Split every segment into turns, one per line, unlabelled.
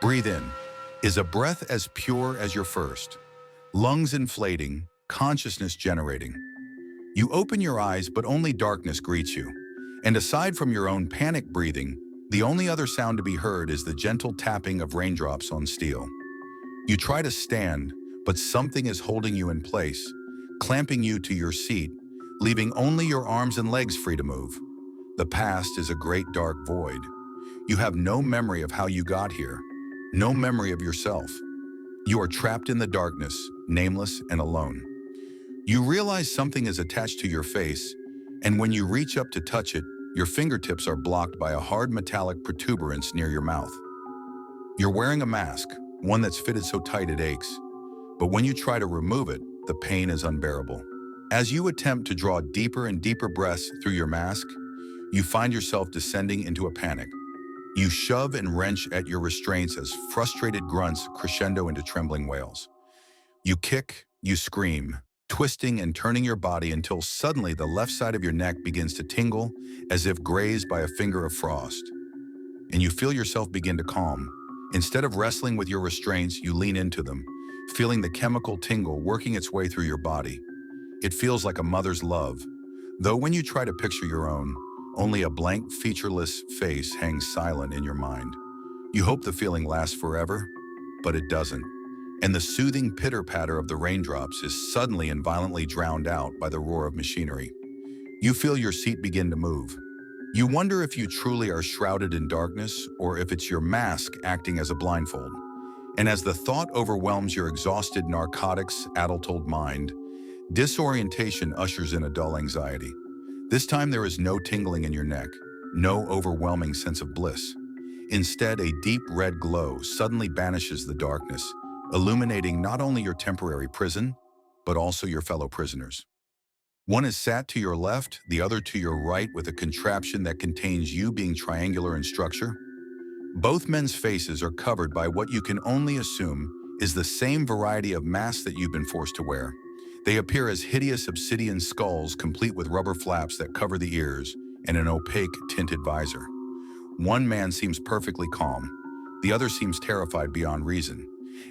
Breathe in. Is a breath as pure as your first? Lungs inflating, consciousness generating. You open your eyes, but only darkness greets you. And aside from your own panic breathing, the only other sound to be heard is the gentle tapping of raindrops on steel. You try to stand, but something is holding you in place, clamping you to your seat, leaving only your arms and legs free to move. The past is a great dark void. You have no memory of how you got here, no memory of yourself. You are trapped in the darkness, nameless and alone. You realize something is attached to your face, and when you reach up to touch it, your fingertips are blocked by a hard metallic protuberance near your mouth. You're wearing a mask, one that's fitted so tight it aches, but when you try to remove it, the pain is unbearable. As you attempt to draw deeper and deeper breaths through your mask, you find yourself descending into a panic. You shove and wrench at your restraints as frustrated grunts crescendo into trembling wails. You kick, you scream, twisting and turning your body until suddenly the left side of your neck begins to tingle as if grazed by a finger of frost. And you feel yourself begin to calm. Instead of wrestling with your restraints, you lean into them, feeling the chemical tingle working its way through your body. It feels like a mother's love, though when you try to picture your own, only a blank, featureless face hangs silent in your mind. You hope the feeling lasts forever, but it doesn't. And the soothing pitter-patter of the raindrops is suddenly and violently drowned out by the roar of machinery. You feel your seat begin to move. You wonder if you truly are shrouded in darkness or if it's your mask acting as a blindfold. And as the thought overwhelms your exhausted narcotics-addled mind, disorientation ushers in a dull anxiety. This time there is no tingling in your neck, no overwhelming sense of bliss. Instead, a deep red glow suddenly banishes the darkness, illuminating not only your temporary prison, but also your fellow prisoners. One is sat to your left, the other to your right with a contraption that contains you being triangular in structure. Both men's faces are covered by what you can only assume is the same variety of masks that you've been forced to wear. They appear as hideous obsidian skulls complete with rubber flaps that cover the ears and an opaque tinted visor. One man seems perfectly calm. The other seems terrified beyond reason.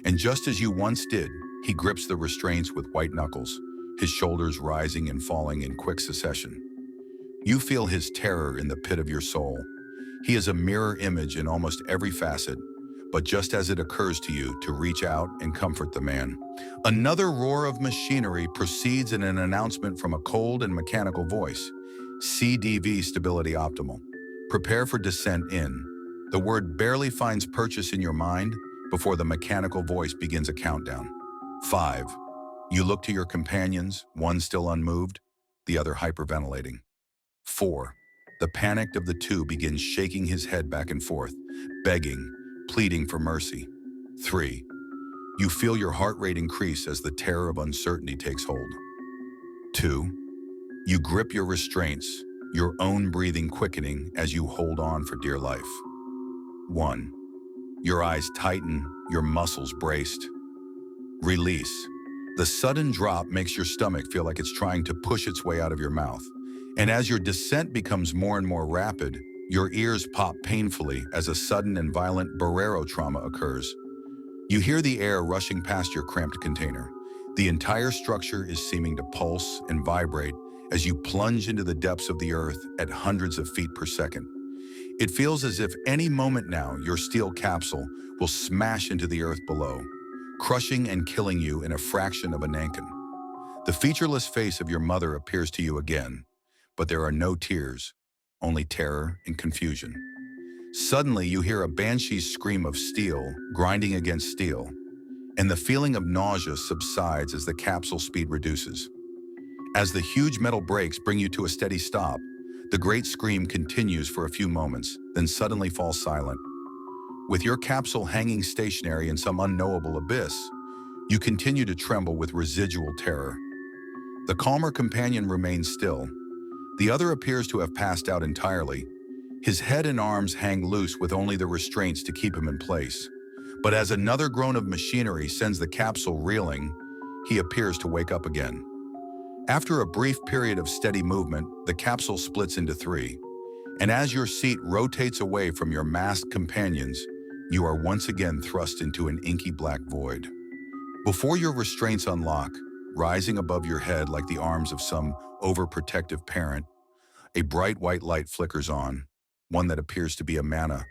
And just as you once did, he grips the restraints with white knuckles, his shoulders rising and falling in quick succession. You feel his terror in the pit of your soul. He is a mirror image in almost every facet, but just as it occurs to you to reach out and comfort the man, another roar of machinery proceeds in an announcement from a cold and mechanical voice. CDV stability optimal. Prepare for descent in. The word barely finds purchase in your mind before the mechanical voice begins a countdown. 5. You look to your companions, one still unmoved, the other hyperventilating. 4. The panicked of the two begins shaking his head back and forth, begging, pleading for mercy. 3. You feel your heart rate increase as the terror of uncertainty takes hold. 2. You grip your restraints, your own breathing quickening as you hold on for dear life. 1. Your eyes tighten, your muscles braced. Release. The sudden drop makes your stomach feel like it's trying to push its way out of your mouth. And as your descent becomes more and more rapid, your ears pop painfully as a sudden and violent Barrero trauma occurs. You hear the air rushing past your cramped container. The entire structure is seeming to pulse and vibrate as you plunge into the depths of the earth at hundreds of feet per second. It feels as if any moment now your steel capsule will smash into the earth below, crushing and killing you in a fraction of a nankin. The featureless face of your mother appears to you again, but there are no tears, only terror and confusion. Suddenly, you hear a banshee's scream of steel grinding against steel, and the feeling of nausea subsides as the capsule speed reduces. As the huge metal brakes bring you to a steady stop, the great scream continues for a few moments, then suddenly falls silent. With your capsule hanging stationary in some unknowable abyss, you continue to tremble with residual terror. The calmer companion remains still. The other appears to have passed out entirely. His head and arms hang loose with only the restraints to keep him in place. But as another groan of machinery sends the capsule reeling, he appears to wake up again. After a brief period of steady movement, the capsule splits into 3. And as your seat rotates away from your masked companions, You are once again thrust into an inky black void. Before your restraints unlock, rising above your head like the arms of some overprotective parent, a bright white light flickers on, one that appears to be a mana